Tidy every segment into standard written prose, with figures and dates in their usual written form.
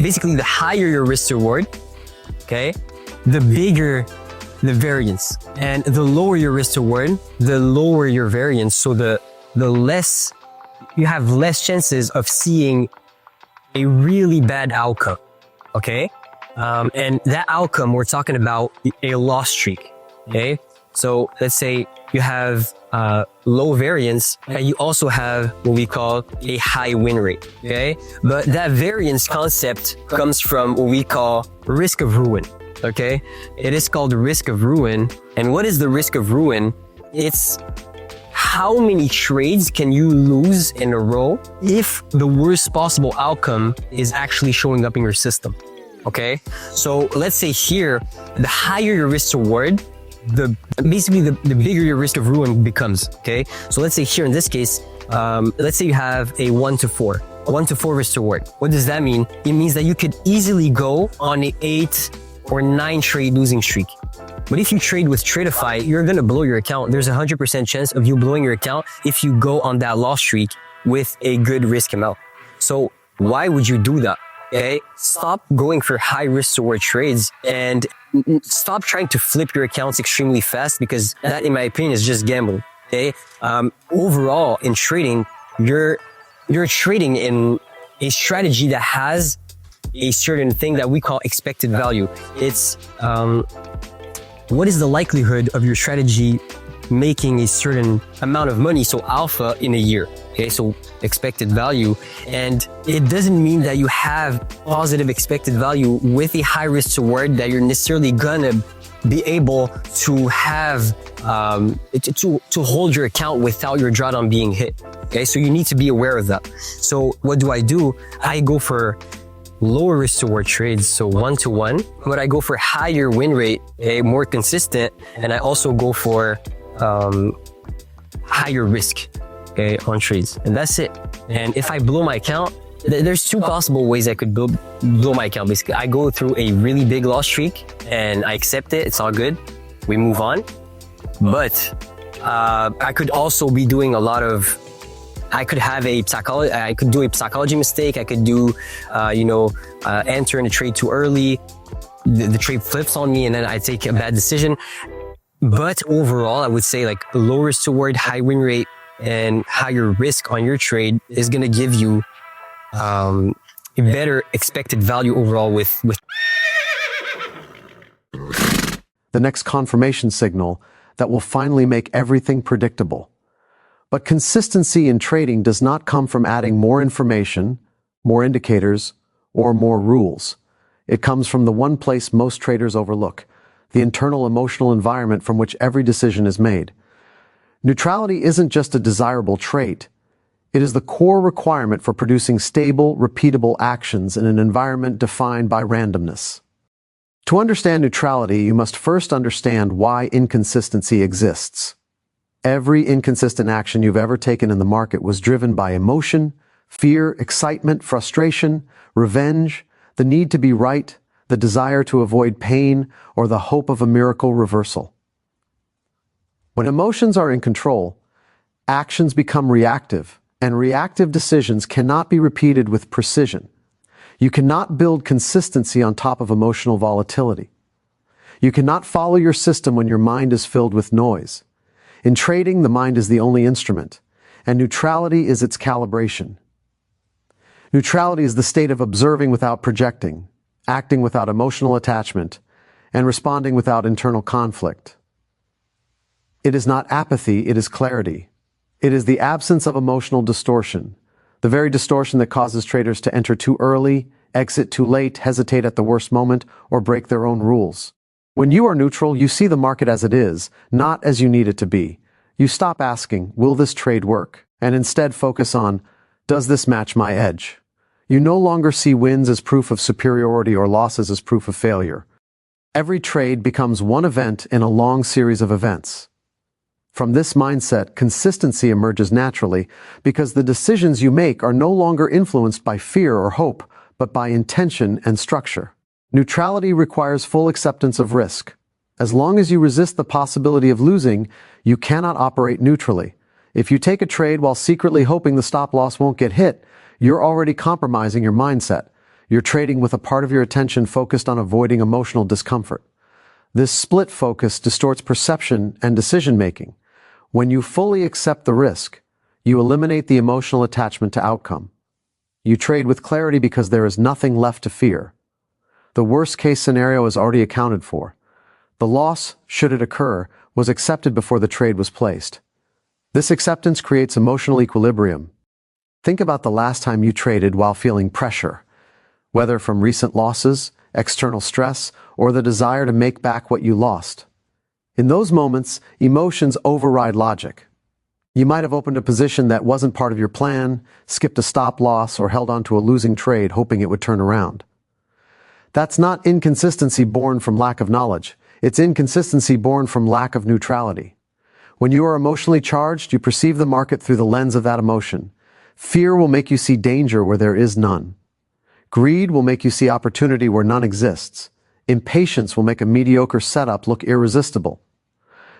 basically the higher your risk reward, okay, the bigger the variance, and the lower your risk reward, the lower your variance. So the less you have less chances of seeing a really bad outcome, okay? And that outcome, we're talking about a loss streak, okay? So let's say you have low variance and you also have what we call a high win rate, okay? But that variance concept comes from what we call risk of ruin, okay? It is called risk of ruin. And what is the risk of ruin? It's how many trades can you lose in a row if the worst possible outcome is actually showing up in your system, okay? So let's say here, the higher your risk reward, the bigger your risk of ruin becomes, okay? So let's say here in this case, let's say you have a 1 to 4 risk reward. What does that mean? It means that you could easily go on an 8 or 9 trade losing streak. But if you trade with Tradeify, you're going to blow your account. There's a 100% chance of you blowing your account if you go on that loss streak with a good risk amount. So why would you do that? Okay, stop going for high risk reward trades and stop trying to flip your accounts extremely fast, because that, in my opinion, is just gambling. Okay, overall in trading, you're trading in a strategy that has a certain thing that we call expected value. It's what is the likelihood of your strategy making a certain amount of money, so alpha, in a year. Okay, so expected value. And it doesn't mean that you have positive expected value with a high risk reward that you're necessarily gonna be able to have to hold your account without your drawdown being hit. Okay, so you need to be aware of that. So what do? I go for lower risk reward trades, so 1-to-1, but I go for higher win rate, more consistent, and I also go for higher risk, okay, on trades, and that's it. And if I blow my account, there's two possible ways I could blow my account. Basically, I go through a really big loss streak and I accept it. It's all good. We move on. But I could also be doing a lot of. I could do a psychology mistake. I could do, enter in a trade too early. The trade flips on me and then I take a bad decision. But overall, I would say like low risk reward, high win rate, and higher risk on your trade is going to give you a better expected value overall with. The next confirmation signal that will finally make everything predictable. But consistency in trading does not come from adding more information, more indicators, or more rules. It comes from the one place most traders overlook: the internal emotional environment from which every decision is made. Neutrality isn't just a desirable trait. It is the core requirement for producing stable, repeatable actions in an environment defined by randomness. To understand neutrality, you must first understand why inconsistency exists. Every inconsistent action you've ever taken in the market was driven by emotion, fear, excitement, frustration, revenge, the need to be right, the desire to avoid pain, or the hope of a miracle reversal. When emotions are in control, actions become reactive, and reactive decisions cannot be repeated with precision. You cannot build consistency on top of emotional volatility. You cannot follow your system when your mind is filled with noise. In trading, the mind is the only instrument, and neutrality is its calibration. Neutrality is the state of observing without projecting, acting without emotional attachment, and responding without internal conflict. It is not apathy, it is clarity. It is the absence of emotional distortion, the very distortion that causes traders to enter too early, exit too late, hesitate at the worst moment, or break their own rules. When you are neutral, you see the market as it is, not as you need it to be. You stop asking, will this trade work? And instead focus on, does this match my edge? You no longer see wins as proof of superiority or losses as proof of failure. Every trade becomes one event in a long series of events. From this mindset, consistency emerges naturally because the decisions you make are no longer influenced by fear or hope, but by intention and structure. Neutrality requires full acceptance of risk. As long as you resist the possibility of losing, you cannot operate neutrally. If you take a trade while secretly hoping the stop loss won't get hit, you're already compromising your mindset. You're trading with a part of your attention focused on avoiding emotional discomfort. This split focus distorts perception and decision-making. When you fully accept the risk, you eliminate the emotional attachment to outcome. You trade with clarity because there is nothing left to fear. The worst-case scenario is already accounted for. The loss, should it occur, was accepted before the trade was placed. This acceptance creates emotional equilibrium. Think about the last time you traded while feeling pressure, whether from recent losses, external stress, or the desire to make back what you lost. In those moments, emotions override logic. You might have opened a position that wasn't part of your plan, skipped a stop loss, or held on to a losing trade hoping it would turn around. That's not inconsistency born from lack of knowledge. It's inconsistency born from lack of neutrality. When you are emotionally charged, you perceive the market through the lens of that emotion. Fear will make you see danger where there is none. Greed will make you see opportunity where none exists. Impatience will make a mediocre setup look irresistible.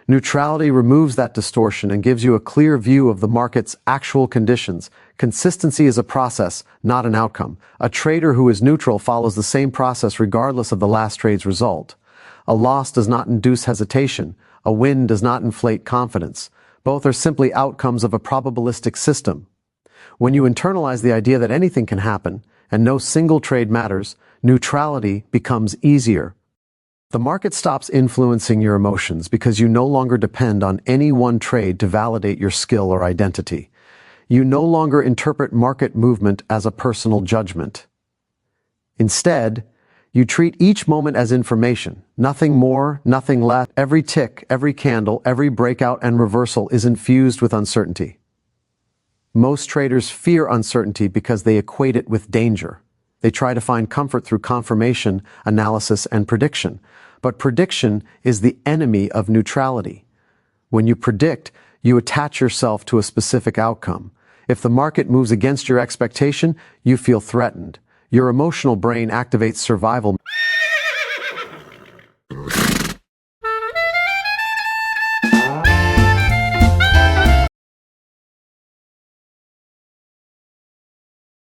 Neutrality removes that distortion and gives you a clear view of the market's actual conditions. Consistency is a process, not an outcome. A trader who is neutral follows the same process regardless of the last trade's result. A loss does not induce hesitation. A win does not inflate confidence. Both are simply outcomes of a probabilistic system. When you internalize the idea that anything can happen, and no single trade matters, neutrality becomes easier. The market stops influencing your emotions because you no longer depend on any one trade to validate your skill or identity. You no longer interpret market movement as a personal judgment. Instead, you treat each moment as information, nothing more, nothing less. Every tick, every candle, every breakout and reversal is infused with uncertainty. Most traders fear uncertainty because they equate it with danger. They try to find comfort through confirmation, analysis, and prediction. But prediction is the enemy of neutrality. When you predict, you attach yourself to a specific outcome. If the market moves against your expectation, you feel threatened. Your emotional brain activates survival